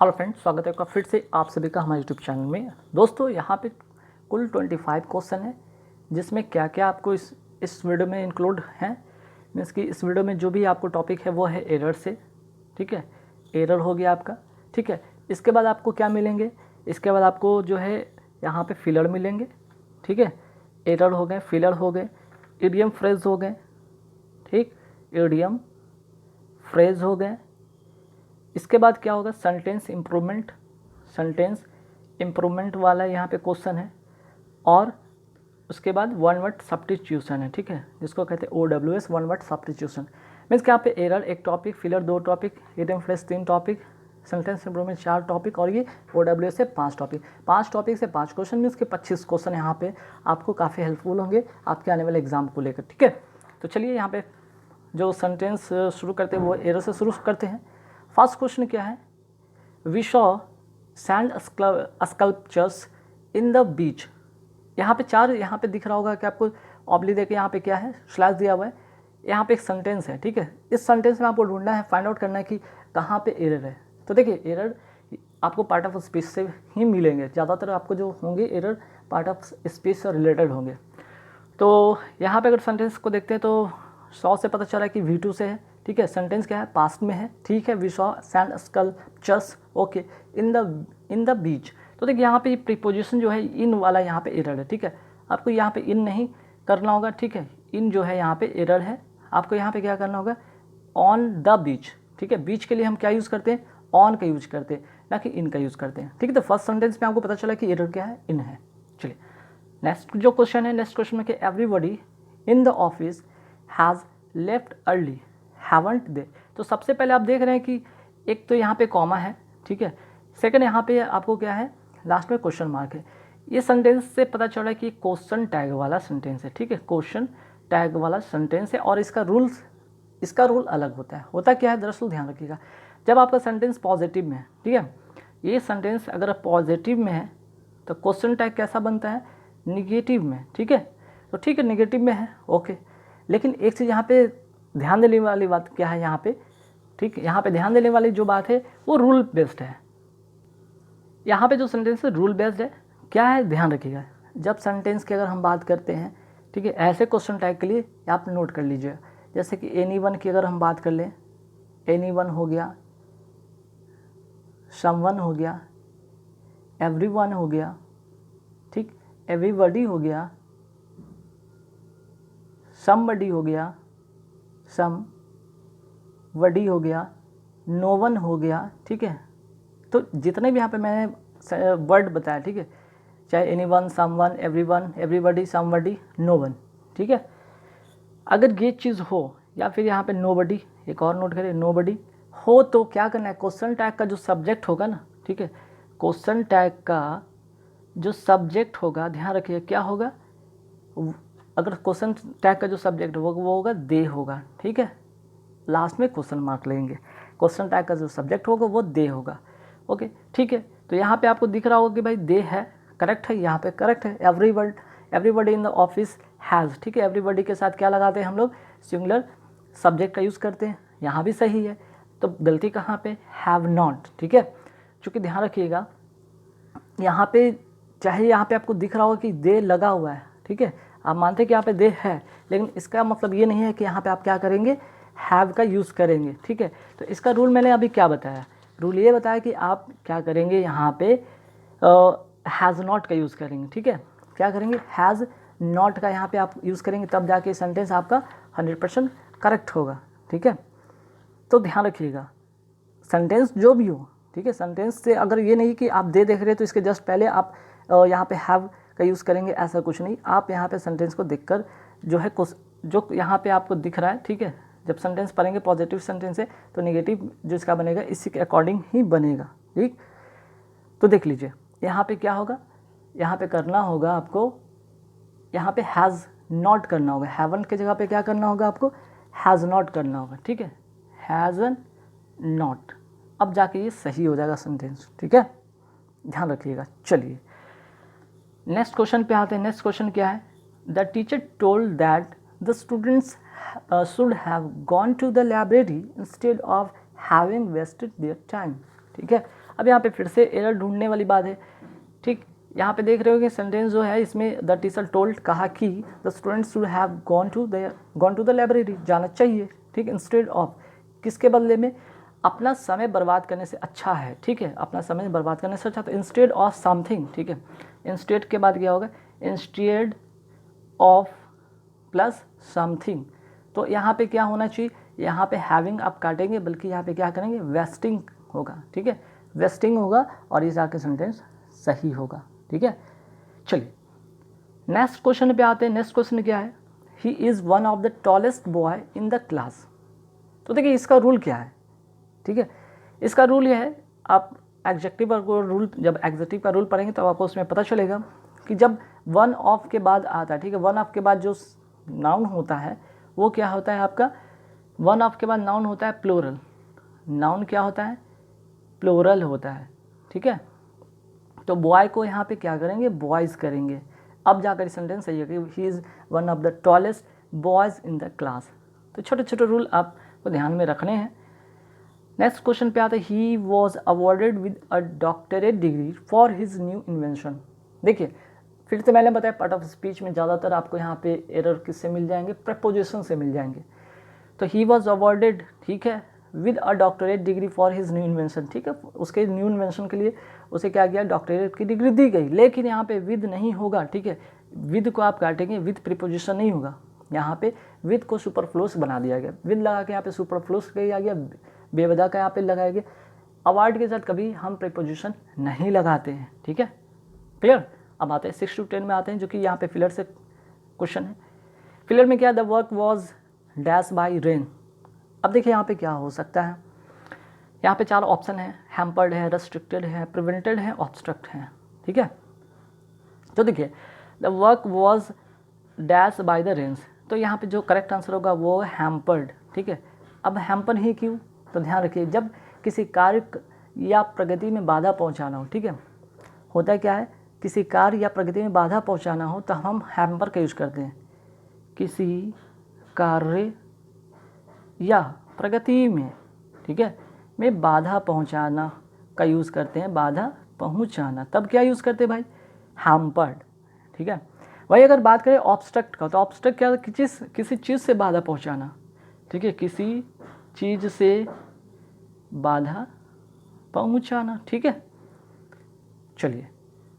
Hello friends, स्वागत है आपका फिर से आप सभी का हमारे यूट्यूब चैनल में। दोस्तों, यहाँ पे कुल 25 क्वेश्चन है, जिसमें क्या क्या आपको इस वीडियो में इंक्लूड हैं। मीन्स कि इस वीडियो में जो भी आपको टॉपिक है वो है एरर से, ठीक है। एरर हो गया आपका, ठीक है। इसके बाद आपको क्या मिलेंगे, इसके बाद आपको जो है यहाँ पे फिलर मिलेंगे, ठीक है। एरर हो गए, फिलर हो गए, इडियम फ्रेज हो गए, ठीक, इडियम फ्रेज हो गए। इसके बाद क्या होगा, सेंटेंस इम्प्रूवमेंट वाला यहाँ पे क्वेश्चन है। और उसके बाद वन वर्ड सब्स्टिट्यूशन है, ठीक है, जिसको कहते हैं OWS, one word substitution. Means कि यहाँ पे एरर एक topic, filler 2 topic, idiom phrase 3 topic, sentence improvement 4 topic और ये OWS से 5 टॉपिक। 5 टॉपिक से 5 क्वेश्चन, मीन्स के 25 क्वेश्चन यहाँ पे आपको काफ़ी हेल्पफुल होंगे आपके आने वाले एग्जाम को लेकर, ठीक है। तो चलिए यहाँ पे जो सेंटेंस शुरू करते हैं वो एरर से शुरू करते हैं। फर्स्ट क्वेश्चन क्या है, we saw sand sculptures in the beach. यहाँ पे 4 यहाँ पे दिख रहा होगा कि आपको ऑब्ली देके यहाँ पे क्या है, स्लैश दिया हुआ है। यहाँ पे एक सेंटेंस है, ठीक है। इस सेंटेंस में आपको ढूंढना है, फाइंड आउट करना है कि कहाँ पे एरर है। तो देखिए, एरर आपको पार्ट ऑफ स्पीच से ही मिलेंगे, ज़्यादातर आपको जो होंगे एरर पार्ट ऑफ स्पीच से रिलेटेड होंगे। तो यहाँ पे अगर सेंटेंस को देखते हैं तो 100 से पता चला कि V2 से है, ठीक है। सेंटेंस क्या है, पास्ट में है, ठीक है। We saw sand sculptures, okay, in the beach. तो देखिए यहाँ पे प्रीपोजिशन जो है इन वाला यहाँ पे एरर है, ठीक है। आपको यहाँ पे इन नहीं करना होगा, ठीक है। इन जो है यहाँ पे एरर है, आपको यहाँ पे क्या करना होगा, ऑन द बीच, ठीक है। बीच के लिए हम क्या यूज़ करते हैं, ऑन का यूज करते हैं, ना कि इन का यूज़ करते हैं, ठीक है। तो फर्स्ट सेंटेंस में आपको पता चला कि एरर क्या है, इन है। चलिए नेक्स्ट जो क्वेश्चन है, नेक्स्ट क्वेश्चन में कि everybody in the office has left early haven't they. तो सबसे पहले आप देख रहे हैं कि एक तो यहाँ पे कॉमा है, ठीक है। सेकंड यहाँ पे आपको क्या है, लास्ट में क्वेश्चन मार्क है। ये सेंटेंस से पता चला कि क्वेश्चन टैग वाला सेंटेंस है, ठीक है। क्वेश्चन टैग वाला सेंटेंस है और इसका रूल अलग होता क्या है, दरअसल ध्यान रखिएगा। जब आपका सेंटेंस पॉजिटिव में है, ठीक है, ये सेंटेंस अगर पॉजिटिव में है तो क्वेश्चन टैग कैसा बनता है, निगेटिव में, ठीक है। तो ठीक है, निगेटिव में है, ओके। लेकिन एक चीज़ यहाँ पे ध्यान देने वाली बात क्या है यहाँ पे, ठीक है, यहाँ पे ध्यान देने वाली जो बात है वो रूल बेस्ड है। यहाँ पे जो सेंटेंस है रूल बेस्ड है, क्या है ध्यान रखिएगा। जब सेंटेंस की अगर हम बात करते हैं, ठीक है, ऐसे क्वेश्चन टैग के लिए आप नोट कर लीजिए। जैसे कि एनीवन की अगर हम बात कर लें, एनीवन हो गया, समवन हो गया, एवरीवन हो गया, ठीक, एवरीबॉडी हो गया, समबडी हो गया, समबडी हो गया, नो वन हो गया, ठीक है। तो जितने भी यहाँ पे मैंने वर्ड बताया, ठीक है, चाहे anyone, someone, everyone, everybody, somebody, no one, ठीक है। अगर ये चीज़ हो या फिर यहाँ पे नोबडी, एक और नोट करें, नोबडी हो तो क्या करना है, क्वेश्चन टैग का जो सब्जेक्ट होगा ना, ठीक है, क्वेश्चन टैग का जो सब्जेक्ट होगा, ध्यान रखिए क्या होगा, अगर क्वेश्चन टैग का जो सब्जेक्ट होगा वो होगा दे होगा, ठीक है। लास्ट में क्वेश्चन मार्क लेंगे, क्वेश्चन टैग का जो सब्जेक्ट होगा वो दे होगा, ओके, ठीक है। तो यहाँ पे आपको दिख रहा होगा कि भाई दे है, करेक्ट है, यहाँ पे करेक्ट है। Everybody in the office has, ठीक है। एवरीबॉडी के साथ क्या लगाते हैं हम लोग, सिंगुलर सब्जेक्ट का यूज़ करते हैं, यहाँ भी सही है। तो गलती कहाँ पे, हैव नॉट, ठीक है। चूँकि ध्यान रखिएगा यहाँ पे, चाहे यहाँ पे आपको दिख रहा होगा कि दे लगा हुआ है, ठीक है, आप मानते हैं कि यहाँ पे दे है, लेकिन इसका मतलब ये नहीं है कि यहाँ पे आप क्या करेंगे, हैव का यूज़ करेंगे, ठीक है। तो इसका रूल मैंने अभी क्या बताया, रूल ये बताया कि आप क्या करेंगे, यहाँ पे हैज़ नॉट का यूज़ करेंगे, ठीक है। क्या करेंगे, हैज़ नॉट का यहाँ पे आप यूज़ करेंगे, तब जाके सेंटेंस आपका 100% करेक्ट होगा, ठीक है। तो ध्यान रखिएगा, सेंटेंस जो भी हो, ठीक है, सेंटेंस से अगर ये नहीं कि आप दे देख रहे हैं तो इसके जस्ट पहले आप यहाँ पे हैव का यूज़ करेंगे, ऐसा कुछ नहीं। आप यहाँ पे सेंटेंस को देखकर जो है जो यहाँ पे आपको दिख रहा है, ठीक है, जब सेंटेंस पढ़ेंगे पॉजिटिव सेंटेंस है तो नेगेटिव जो इसका बनेगा इसी के अकॉर्डिंग ही बनेगा, ठीक। तो देख लीजिए यहाँ पे क्या होगा, यहाँ पे करना होगा आपको, यहाँ पे हैज़ नॉट करना होगा, हैवन के जगह पे क्या करना होगा आपको, हैज़ नॉट करना होगा, ठीक है, हैज़ नॉट। अब जाके ये सही हो जाएगा सेंटेंस, ठीक है, ध्यान रखिएगा। चलिए नेक्स्ट क्वेश्चन पे आते हैं। नेक्स्ट क्वेश्चन क्या है, the teacher told that the students should have gone to the library instead of having wasted their time. ठीक है। अब यहाँ पे फिर से एरर ढूंढने वाली बात है, ठीक। यहाँ पे देख रहे हो कि सेंटेंस जो है इसमें द टीचर टोल्ड कहा कि the students should have gone to the library, जाना चाहिए, ठीक, इंस्टेड ऑफ, किसके बदले में, अपना समय बर्बाद करने से अच्छा है, ठीक है, अपना समय बर्बाद करने से अच्छा, तो इंस्टेड ऑफ समथिंग, ठीक है, इंस्टेड के बाद क्या होगा, इंस्टेड ऑफ प्लस समथिंग, तो यहाँ पे क्या होना चाहिए, यहाँ पे हैविंग आप काटेंगे, बल्कि यहाँ पे क्या करेंगे, वेस्टिंग होगा, ठीक है, वेस्टिंग होगा और इस आके सेंटेंस सही होगा, ठीक है। चलिए नेक्स्ट क्वेश्चन पे आते हैं। नेक्स्ट क्वेश्चन क्या है, he is one of the tallest boy in the class. तो देखिए इसका रूल क्या है, ठीक है, इसका रूल ये है, आप एडजेक्टिव का रूल, जब एडजेक्टिव का रूल पढ़ेंगे तो आपको उसमें पता चलेगा कि जब वन ऑफ के बाद आता है, ठीक है, वन ऑफ के बाद जो नाउन होता है वो क्या होता है आपका, वन ऑफ के बाद नाउन होता है प्लूरल, नाउन क्या होता है, प्लूरल होता है, ठीक है। तो बॉय को यहाँ पे क्या करेंगे, बॉयज़ करेंगे, अब जाकर सेंटेंस सही है कि he is one of the tallest boys in the class. तो छोटे छोटे रूल आपको ध्यान में रखने हैं। नेक्स्ट क्वेश्चन पे आता है, he was awarded with a doctorate degree for his new invention. देखिए फिर से मैंने बताया पार्ट ऑफ स्पीच में ज़्यादातर आपको यहाँ पे एरर किससे मिल जाएंगे, प्रेपोजिशन से मिल जाएंगे। तो ही वॉज अवॉर्डेड, ठीक है, with a doctorate degree for his new invention, ठीक है, उसके न्यू इन्वेंशन के लिए उसे क्या किया, डॉक्टरेट की डिग्री दी गई, लेकिन यहाँ पे विद नहीं होगा, ठीक है, विद को आप काटेंगे, विद प्रीपोजिशन नहीं होगा, यहाँ पे विद को सुपरफ्लूस बना दिया गया, विद लगा के यहाँ पे सुपरफ्लूस किया गया, बेवजह का यहाँ पे लगाया गया। अवार्ड के साथ कभी हम प्रीपोजिशन नहीं लगाते हैं, ठीक है, क्लियर। अब आते हैं 6 to 10 में आते हैं, जो कि यहाँ पे फिलर से क्वेश्चन है। फिलर में क्या, the work was dash by rain. अब देखिए यहाँ पे क्या हो सकता है, यहाँ पे 4 ऑप्शन है, हैम्पर्ड है, रेस्ट्रिक्टेड है, प्रिवेंटेड है, ऑब्स्ट्रक्ट है, ठीक है। तो देखिए the work was dash by the rains, तो यहाँ पे जो करेक्ट आंसर होगा वो हैम्पर्ड, ठीक है। अब हैम्पर ही क्यों, तो ध्यान रखिए जब किसी कार्य या प्रगति में बाधा पहुँचाना हो, ठीक है, होता क्या है, किसी कार्य या प्रगति में बाधा पहुँचाना हो तो हम हैम्पर का यूज़ करते हैं, किसी कार्य या प्रगति में, ठीक है, में बाधा पहुंचाना का यूज़ करते हैं, बाधा पहुंचाना, तब क्या यूज़ करते हैं भाई, हैम्पर्ड, ठीक है। वही अगर बात करें ऑब्स्ट्रक्ट का, तो ऑब्स्ट्रक्ट क्या, किसी चीज़ से बाधा पहुंचाना, ठीक है, किसी चीज़ से बाधा पहुंचाना, ठीक है। चलिए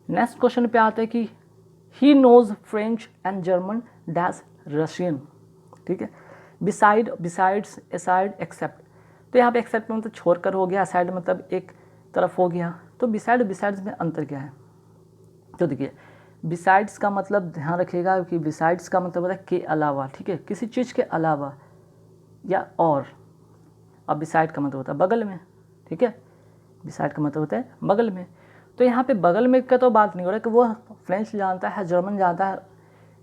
नेक्स्ट क्वेश्चन पे आते हैं कि he knows French and German dash Russian, ठीक है, बिसाइड्स असाइड एक्सेप्ट, तो यहाँ पे एक्सेप्ट मतलब छोड़ कर हो गया, असाइड मतलब एक तरफ हो गया, तो बिसाइड्स में अंतर क्या है, तो देखिए बिसाइड्स का मतलब ध्यान रखिएगा कि बिसाइड्स का मतलब होता है के अलावा, ठीक है, किसी चीज़ के अलावा या और, अब बिसाइड का मतलब होता है बगल में, ठीक है, बिसाइड का मतलब होता है बगल में, तो यहाँ पे बगल में का तो बात नहीं हो रहा कि वो फ्रेंच जानता है, जर्मन जानता है,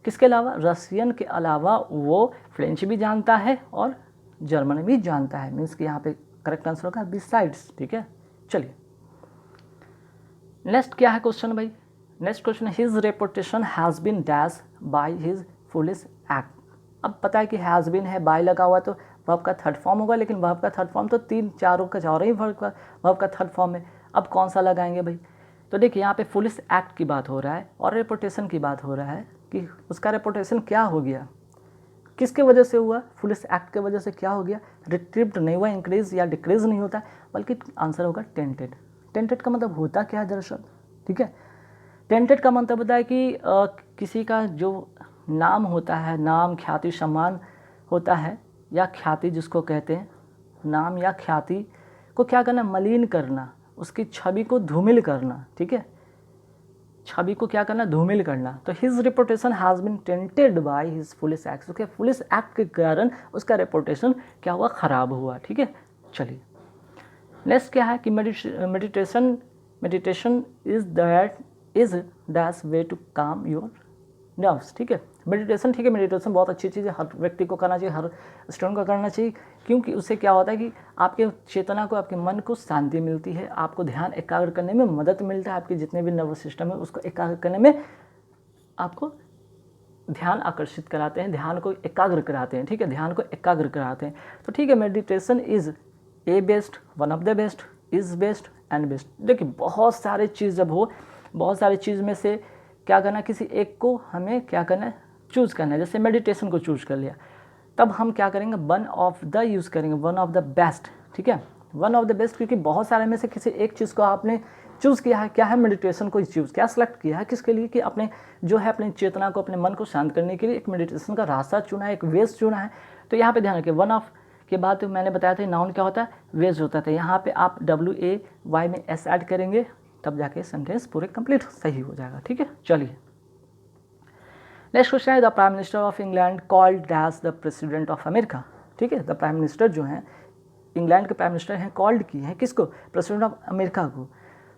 किसके अलावा, रशियन के अलावा वो फ्रेंच भी जानता है और जर्मन भी जानता है, मीन्स कि यहाँ पे करेक्ट आंसर होगा बिसाइड्स, ठीक है। चलिए नेक्स्ट क्या है क्वेश्चन भाई, next question, his reputation has been dash by his foolish act. अब पता है कि हैज़ बीन है, बाय लगा हुआ है तो वर्ब का थर्ड फॉर्म होगा, लेकिन वर्ब का थर्ड फॉर्म तो 3-4 का 4 ही वर्ब का थर्ड फॉर्म है, अब कौन सा लगाएंगे भाई, तो देखिए यहाँ पे फुलिश एक्ट की बात हो रहा है और रेपुटेशन की बात हो रहा है कि उसका रेपुटेशन क्या हो गया, किसके वजह से हुआ, फुलिश एक्ट के वजह से क्या हो गया, रिट्रीव्ड नहीं हुआ, इंक्रीज या डिक्रीज नहीं होता, बल्कि आंसर होगा टेंटेड। टेंटेड का मतलब होता क्या है दरअसल, ठीक है, टेंटेड का मतलब होता है कि किसी का जो नाम होता है, नाम ख्याति सम्मान होता है, या ख्याति जिसको कहते हैं, नाम या ख्याति को क्या करना, मलिन करना, उसकी छवि को धूमिल करना, ठीक है, छवि को क्या करना, धूमिल करना। तो his reputation has been tainted by his foolish act, उसके फुलिश एक्ट के कारण उसका रेपुटेशन क्या हुआ, ख़राब हुआ, ठीक है। चलिए नेक्स्ट क्या है कि meditation is dash way to calm your nerves, ठीक है, मेडिटेशन, ठीक है, मेडिटेशन बहुत अच्छी चीज़ है, हर व्यक्ति को करना चाहिए, हर स्टूडेंट को करना चाहिए, क्योंकि उससे क्या होता है कि आपके चेतना को, आपके मन को शांति मिलती है, आपको ध्यान एकाग्र करने में मदद मिलता है, आपके जितने भी नर्वस सिस्टम है उसको एकाग्र करने में आपको ध्यान आकर्षित कराते हैं, ध्यान को एकाग्र कराते हैं, ठीक है, ध्यान को एकाग्र कराते हैं। तो ठीक है, meditation is a best, one of the best, is best and best. देखिए बहुत सारे चीज़ जब हो, बहुत सारी चीज़ में से क्या करना, किसी एक को हमें क्या करना है, चूज़ करना है। जैसे मेडिटेशन को चूज़ कर लिया, तब हम क्या करेंगे, वन ऑफ द यूज़ करेंगे, वन ऑफ द बेस्ट। ठीक है, वन ऑफ द बेस्ट, क्योंकि बहुत सारे में से किसी एक चीज़ को आपने चूज़ किया है। क्या है, मेडिटेशन को चूज़ क्या सेलेक्ट किया है, किसके लिए, कि अपने जो है अपनी चेतना को, अपने मन को शांत करने के लिए एक मेडिटेशन का रास्ता चुना है, एक वेज चुना है। तो यहाँ पे ध्यान रखिए, वन ऑफ के बाद तो मैंने बताया था नाउन क्या होता है, वेज होता था। यहाँ पे आप WAY में S ऐड करेंगे, तब जाके सेंटेंस पूरे कंप्लीट सही हो जाएगा। ठीक है, चलिए नेक्स्ट क्वेश्चन है, the prime minister of England called dash the president of America. ठीक है, द प्राइम मिनिस्टर जो हैं, इंग्लैंड के प्राइम मिनिस्टर हैं, कॉल्ड की हैं किसको, प्रेसिडेंट ऑफ अमेरिका को।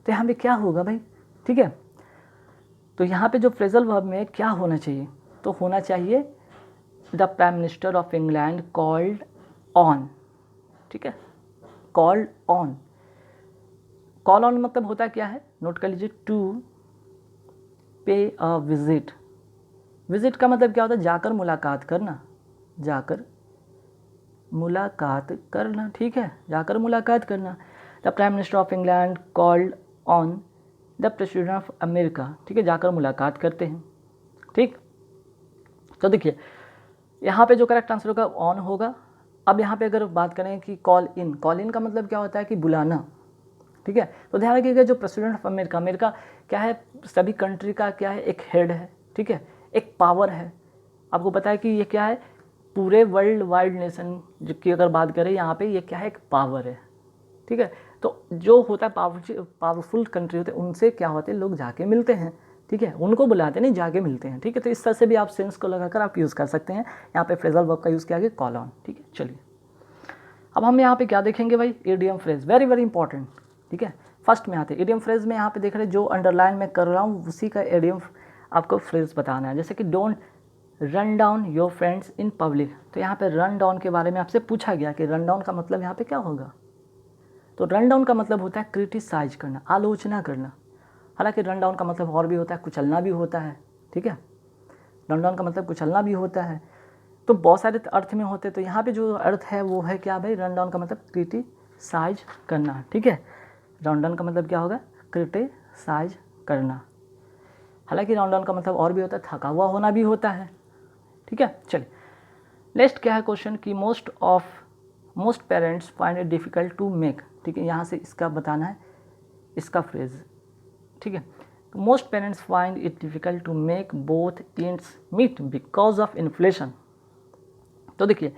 तो यहाँ पे क्या होगा भाई, ठीक है, तो यहाँ पे जो फ्रेजल वर्ब में क्या होना चाहिए, तो होना चाहिए the prime minister of England called on. ठीक है, कॉल्ड ऑन, कॉल ऑन मतलब होता क्या है, नोट कर लीजिए, टू पे अ विजिट। विजिट का मतलब क्या होता है, जाकर मुलाकात करना, जाकर मुलाकात करना। ठीक है, जाकर मुलाकात करना। The prime minister of England called on the president of America. ठीक है, जाकर मुलाकात करते हैं। ठीक, तो देखिए यहाँ पे जो करेक्ट आंसर होगा ऑन होगा। अब यहाँ पे अगर बात करें कि कॉल इन, कॉल इन का मतलब क्या होता है कि बुलाना। ठीक है, तो ध्यान रखिएगा जो प्रेसिडेंट ऑफ अमेरिका, अमेरिका क्या है, सभी कंट्री का क्या है, एक हेड है। ठीक है, एक पावर है। आपको पता है कि ये क्या है, पूरे वर्ल्ड वाइड नेशन की अगर बात करें यहाँ पे, ये क्या है, एक पावर है। ठीक है, तो जो होता है पावरफुल कंट्री होते हैं, उनसे क्या होते हैं, लोग जाके मिलते हैं। ठीक है, उनको बुलाते नहीं, जाके मिलते हैं। ठीक है, तो इस तरह से भी आप सेंस को लगाकर आप यूज़ कर सकते हैं। यहाँ पे फ्रेजल वर्ब का यूज़ किया गया कॉल ऑन। ठीक है, चलिए अब हम यहाँ पे क्या देखेंगे भाई, idiom phrase, very very important. ठीक है, फर्स्ट में आते हैं इडियम फ्रेज में। यहाँ पे देख रहे हैं जो अंडरलाइन में कर रहा हूँ उसी का इडियम आपको फ्रेज बताना है। जैसे कि don't run down your friends in public. तो यहाँ पे रन डाउन के बारे में आपसे पूछा गया कि रन डाउन का मतलब यहाँ पे क्या होगा। तो रन डाउन का मतलब होता है क्रिटिसाइज करना, आलोचना करना। हालांकि रन डाउन का मतलब और भी होता है, कुचलना भी होता है। ठीक है, रन डाउन का मतलब कुचलना भी होता है, तो बहुत सारे अर्थ में होते हैं। तो यहाँ पे जो अर्थ है वो है क्या भाई, रन डाउन का मतलब क्रिटिसाइज करना। ठीक है, रन डाउन का मतलब क्या होगा, क्रिटिसाइज करना। हालांकि रन डाउन का मतलब और भी होता है, थका हुआ होना भी होता है। ठीक है, चलिए नेक्स्ट क्या है क्वेश्चन कि most parents find it difficult to make. ठीक है, यहाँ से इसका बताना है, इसका फ्रेज। ठीक है, most parents find it difficult to make both ends meet because of inflation. तो देखिए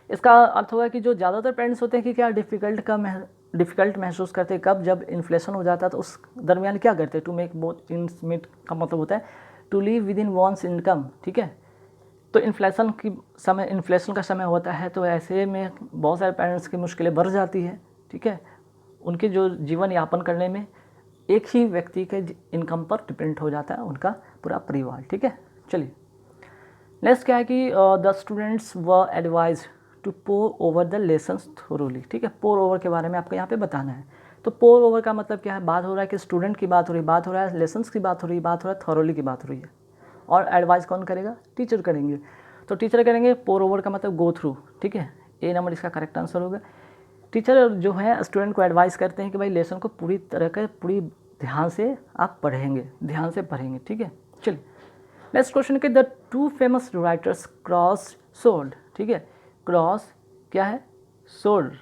इसका अर्थ होगा कि जो ज़्यादातर पेरेंट्स होते हैं कि क्या डिफ़िकल्ट महसूस करते हैं कब, जब इन्फ्लेशन हो जाता है। तो उस दरमियान क्या करते हैं, to make both ends meet का मतलब होता है to live within one's income. ठीक है, तो इन्फ्लेशन का समय होता है, तो ऐसे में बहुत सारे पेरेंट्स की मुश्किलें बढ़ जाती है। ठीक है, उनके जो जीवन यापन करने में एक ही व्यक्ति के इनकम पर डिपेंड हो जाता है उनका पूरा परिवार। ठीक है, चलिए नेक्स्ट क्या है कि the students were advise to pore over the lessons thoroughly. ठीक है, पोर ओवर के बारे में आपको यहाँ पे बताना है। तो पोर ओवर का मतलब क्या है, बात हो रहा है कि स्टूडेंट की बात हो रही है, बात हो रहा है लेसन्स की बात हो रही है, बात हो रहा है थोरोली की बात हो रही है। और एडवाइस कौन करेगा, टीचर करेंगे। तो टीचर करेंगे, पोर ओवर का मतलब गो थ्रू। ठीक है, ए नंबर इसका करेक्ट आंसर होगा। टीचर जो है स्टूडेंट को एडवाइस करते हैं कि भाई लेसन को पूरी ध्यान से आप पढ़ेंगे, ध्यान से पढ़ेंगे। ठीक है, चलिए नेक्स्ट क्वेश्चन के the two famous writers cross sword. ठीक है, क्रॉस क्या है, सोर्ड।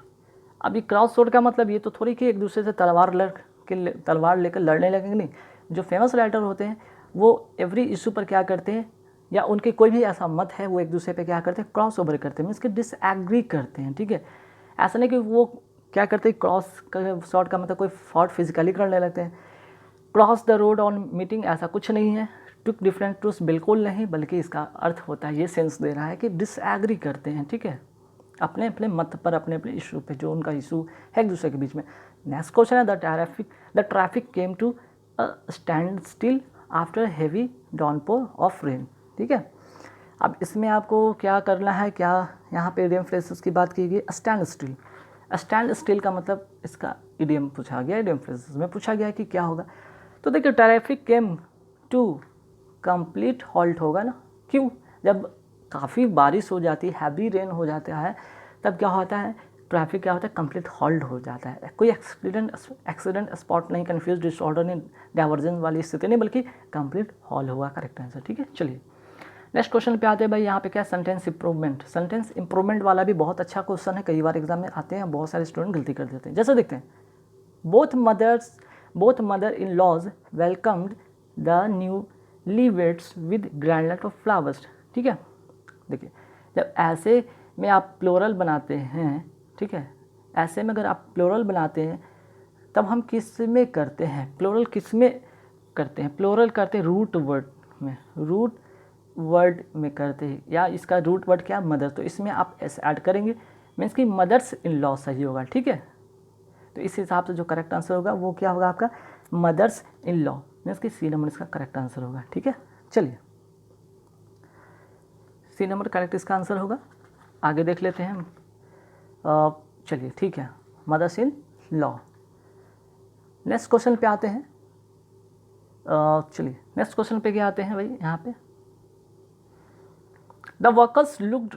अभी क्रॉस सोर्ड का मतलब ये तो थोड़ी कि एक दूसरे से तलवार लेकर लड़ने लगेंगे, नहीं। जो फेमस राइटर होते हैं वो एवरी इशू पर क्या करते हैं, या उनके कोई भी ऐसा मत है वो एक दूसरे पे क्या करते हैं, क्रॉस ओवर करते हैं, मीन्स कि डिसएग्री करते हैं। ठीक है, ऐसा नहीं कि वो क्या करते हैं, क्रॉस शॉर्ट का मतलब कोई फॉट फिजिकली करने लगते हैं। Cross the road on meeting ऐसा कुछ नहीं है। टुक डिफरेंट टूस बिल्कुल नहीं, बल्कि इसका अर्थ होता है, ये सेंस दे रहा है कि डिसएग्री करते हैं। ठीक है, अपने अपने मत पर, अपने अपने इशू पे, जो उनका इशू है एक दूसरे के बीच में। नेक्स्ट क्वेश्चन है the traffic came to a standstill after heavy downpour of rain. ठीक है, अब इसमें आपको क्या करना है, क्या यहाँ पे इडियम फ्रेजेस की बात की गई, स्टैंड स्टिल। स्टैंड स्टिल का मतलब इसका इडियम पूछा गया, इडियम फ्रेजेस में पूछा गया कि क्या होगा। तो देखिए traffic came to complete halt होगा ना, क्यों, जब काफ़ी बारिश हो जाती है, हैवी रेन हो जाता है, तब क्या होता है, ट्रैफिक क्या होता है, कंप्लीट हॉल्ट हो जाता है। कोई एक्सीडेंट स्पॉट नहीं, कन्फ्यूज डिसऑर्डर नहीं, डाइवर्जेंस वाली स्थिति नहीं, बल्कि कंप्लीट हॉल होगा करेक्ट आंसर। ठीक है, चलिए नेक्स्ट क्वेश्चन पे आते हैं भाई। यहाँ पे क्या सेंटेंस इंप्रूवमेंट, सेंटेंस इंप्रूवमेंट वाला भी बहुत अच्छा क्वेश्चन है, कई बार एग्जाम में आते हैं, बहुत सारे स्टूडेंट गलती कर देते हैं। जैसे देखते हैं, both mother in laws welcomed the newlyweds with garland of flowers. ठीक है, देखिए जब ऐसे में आप प्लोरल बनाते हैं, ठीक है, ऐसे में अगर आप प्लोरल बनाते हैं तब हम किस में करते हैं, प्लोरल किस में करते हैं, प्लोरल करते हैं रूट वर्ड में, रूट वर्ड में करते हैं, या इसका रूट वर्ड क्या, मदर, तो इसमें आप ऐसे ऐड करेंगे, मीन्स कि मदर्स इन लॉ सही होगा। ठीक है, तो इस हिसाब से जो करेक्ट आंसर होगा वो क्या होगा आपका, मदर्स इन लॉ, मीन्स कि सी नंबर इसका करेक्ट आंसर होगा। ठीक है, चलिए सी नंबर करेक्ट इसका आंसर होगा। आगे देख लेते हैं हम, चलिए ठीक है, mother's in law. Next question पे आते हैं, चलिए नेक्स्ट क्वेश्चन पे क्या आते हैं भाई। यहाँ पे the workers looked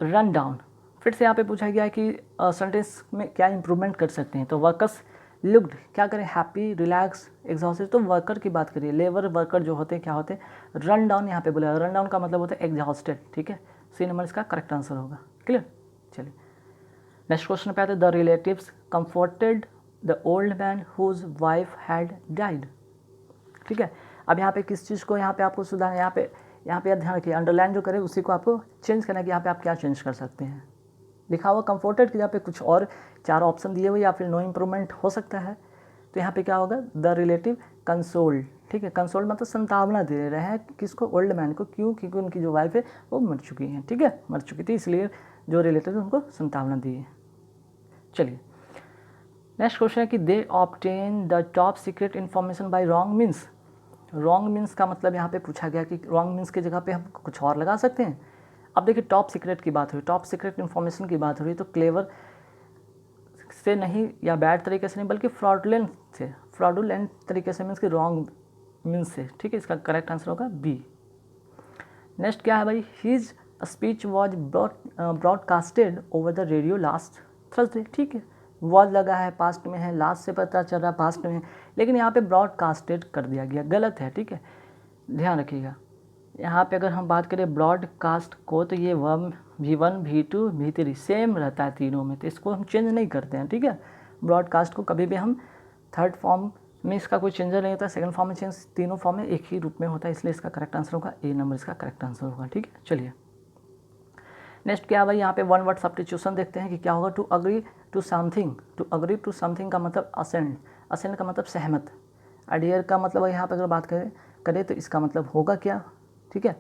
run down, फिर से यहाँ पे पूछा गया है कि सेंटेंस में क्या इंप्रूवमेंट कर सकते हैं। तो वर्कर्स लुक्ड क्या करें, हैप्पी, रिलैक्स, एग्जॉस्टेड, तो वर्कर की बात करिए, लेबर वर्कर जो होते हैं क्या होते हैं, रन डाउन यहाँ पे बोला, रन डाउन का मतलब होता है एग्जॉस्टेड। ठीक है, सी नंबर इसका करेक्ट आंसर होगा। क्लियर, चलिए नेक्स्ट क्वेश्चन पे आते हैं। The relatives comforted the old man whose wife had died. ठीक है, अब यहाँ पे किस चीज़ को यहाँ पे आपको सुधारना, यहाँ पे ध्यान रखिए, अंडरलाइन जो करें उसी को आपको चेंज करना है कि यहाँ पे आप क्या चेंज कर सकते हैं। लिखा हुआ कंफर्टेड की यहाँ पे कुछ और 4 ऑप्शन दिए हुए, या फिर नो इम्प्रूवमेंट हो सकता है, तो यहाँ पे क्या होगा, द रिलेटिव कंसोल्ड। ठीक है, कंसोल्ड मतलब संतावना दे रहे हैं किसको, ओल्ड मैन को, क्यों, क्योंकि उनकी जो वाइफ है वो मर चुकी है। ठीक है, मर चुकी थी, इसलिए जो रिलेटिव उनको संतावना दी है। चलिए नेक्स्ट क्वेश्चन है कि they obtain the top secret information by wrong means. Wrong means का मतलब यहाँ पे पूछा गया कि रॉन्ग मीन्स की जगह पे हम कुछ और लगा सकते हैं। अब देखिए टॉप सीक्रेट की बात हुई, टॉप सीक्रेट इन्फॉर्मेशन की बात हो रही, तो क्लेवर से नहीं या बैड तरीके से नहीं, बल्कि फ्रॉडुलेंट तरीके से, मीन्स कि रॉन्ग मीन्स से। ठीक है, इसका करेक्ट आंसर होगा बी। नेक्स्ट क्या है भाई, his speech was broadcasted over the radio last Thursday. ठीक है, वॉज लगा है, पास्ट में है, लास्ट से पता चल रहा है पास्ट में है, लेकिन यहाँ पे ब्रॉडकास्टेड कर दिया गया, गलत है। ठीक है, ध्यान रखिएगा, यहाँ पे अगर हम बात करें ब्रॉडकास्ट को, तो ये V1 V2 V3 सेम रहता है तीनों में, तो इसको हम चेंज नहीं करते हैं। ठीक है, ब्रॉडकास्ट को कभी भी हम थर्ड फॉर्म में इसका कोई चेंजर नहीं होता, सेकंड फॉर्म में चेंज, तीनों फॉर्म में एक ही रूप में होता है, इसलिए इसका करेक्ट आंसर होगा ए नंबर इसका करेक्ट आंसर होगा। ठीक है, चलिए नेक्स्ट क्या भाई, यहाँ पे वन वर्ड सब्स्टिट्यूशन देखते हैं कि क्या होगा, to agree to something. To agree to something का मतलब असेंड, असेंड का मतलब सहमत, अडियर का मतलब यहाँ पे अगर बात करें तो इसका मतलब होगा क्या। ठीक है,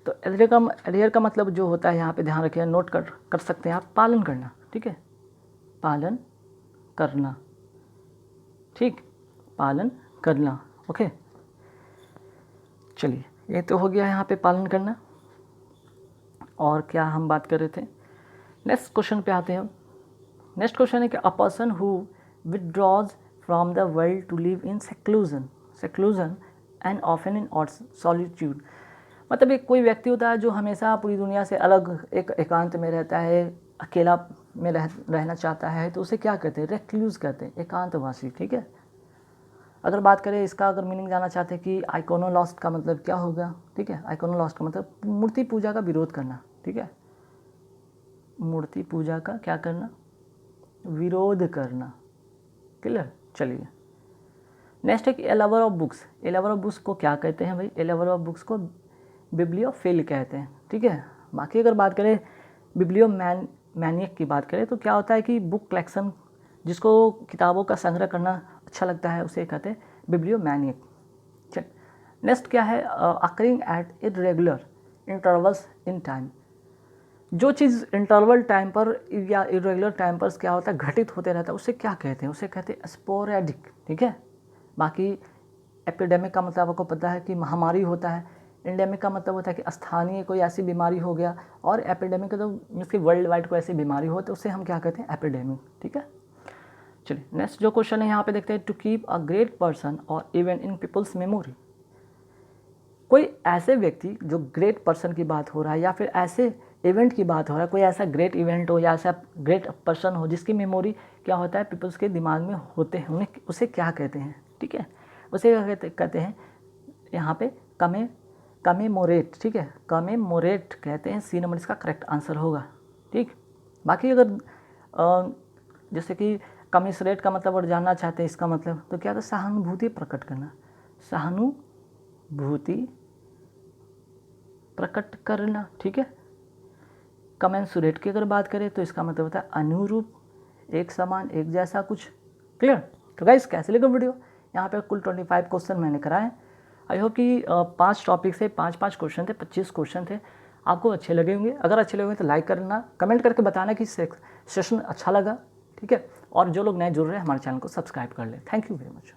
तो एडहियर का मतलब जो होता है यहाँ पे ध्यान रखिए, नोट कर सकते हैं आप, पालन करना। ठीक है, पालन करना, ठीक, पालन करना। ओके, चलिए ये तो हो गया यहाँ पे पालन करना। और क्या हम बात कर रहे थे, नेक्स्ट क्वेश्चन पे आते हैं। नेक्स्ट क्वेश्चन है कि a person who withdraws from the world to live in seclusion and often in solitude. मतलब एक कोई व्यक्ति होता है जो हमेशा पूरी दुनिया से अलग एक एकांत में रहता है, अकेला में रहना चाहता है, तो उसे क्या कहते हैं, रेक्लूज कहते हैं, एकांतवासी। ठीक है, अगर बात करें इसका अगर मीनिंग जानना चाहते हैं कि आइकोनोलॉस्ट का मतलब क्या होगा। ठीक है, आइकोनोलॉस्ट का मतलब मूर्ति पूजा का विरोध करना। ठीक है, मूर्ति पूजा का क्या करना, विरोध करना। क्लियर, चलिए नेक्स्ट है कि a lover of books. A lover of books को क्या कहते हैं भाई, ए लवर ऑफ बुक्स को बिब्लियोफिल कहते हैं। ठीक है, बाकी अगर बात करें मैनियक की बात करें तो क्या होता है कि बुक कलेक्शन, जिसको किताबों का संग्रह करना अच्छा लगता है, उसे कहते हैं बिब्लियोमैनियक। चल नेक्स्ट क्या है, occurring at irregular intervals in time. जो चीज़ इंटरवल टाइम पर या इरेगुलर टाइम पर क्या होता है, घटित होते रहता है, उसे क्या कहते हैं, उसे कहते हैं स्पोरेडिक। ठीक है, बाकी एपिडेमिक का मतलब आपको पता है कि महामारी होता है, एंडेमिक का मतलब होता है कि स्थानीय कोई ऐसी बीमारी हो गया, और एपिडेमिक तो मीन्स कि वर्ल्ड वाइड कोई ऐसी बीमारी हो तो उसे हम क्या कहते हैं, एपिडेमिक। ठीक है, चलिए नेक्स्ट जो क्वेश्चन है यहाँ पे देखते हैं, to keep a great person और इवेंट इन पीपल्स मेमोरी। कोई ऐसे व्यक्ति, जो ग्रेट पर्सन की बात हो रहा है, या फिर ऐसे इवेंट की बात हो रहा है, कोई ऐसा ग्रेट इवेंट हो या ऐसा ग्रेट पर्सन हो जिसकी मेमोरी क्या होता है पीपल्स के दिमाग में होते हैं, उन्हें उसे क्या कहते हैं, ठीक है, उसे क्या कहते हैं यहाँ पे कमेमोरेट, ठीक है, कमेमोरेट कहते हैं। सी नंबर इसका करेक्ट आंसर होगा, ठीक। बाकी अगर जैसे कि कमिसरेट का मतलब और जानना चाहते हैं इसका मतलब, तो क्या था, सहानुभूति प्रकट करना, सहानुभूति प्रकट करना, ठीक है। कमेंसुरेट की अगर बात करें तो इसका मतलब होता है अनुरूप, एक समान, एक जैसा कुछ। क्लियर। तो गाइस कैसे लगा वीडियो, यहाँ पे कुल 25 क्वेश्चन मैंने कराए। आई होप कि 5 टॉपिक से 5 क्वेश्चन थे, 25 क्वेश्चन थे, आपको अच्छे लगे होंगे। अगर अच्छे लगे होंगे तो लाइक करना, कमेंट करके बताना कि सेशन अच्छा लगा, ठीक है। और जो लोग नए जुड़ रहे हैं हमारे चैनल को सब्सक्राइब कर लें। Thank you very much.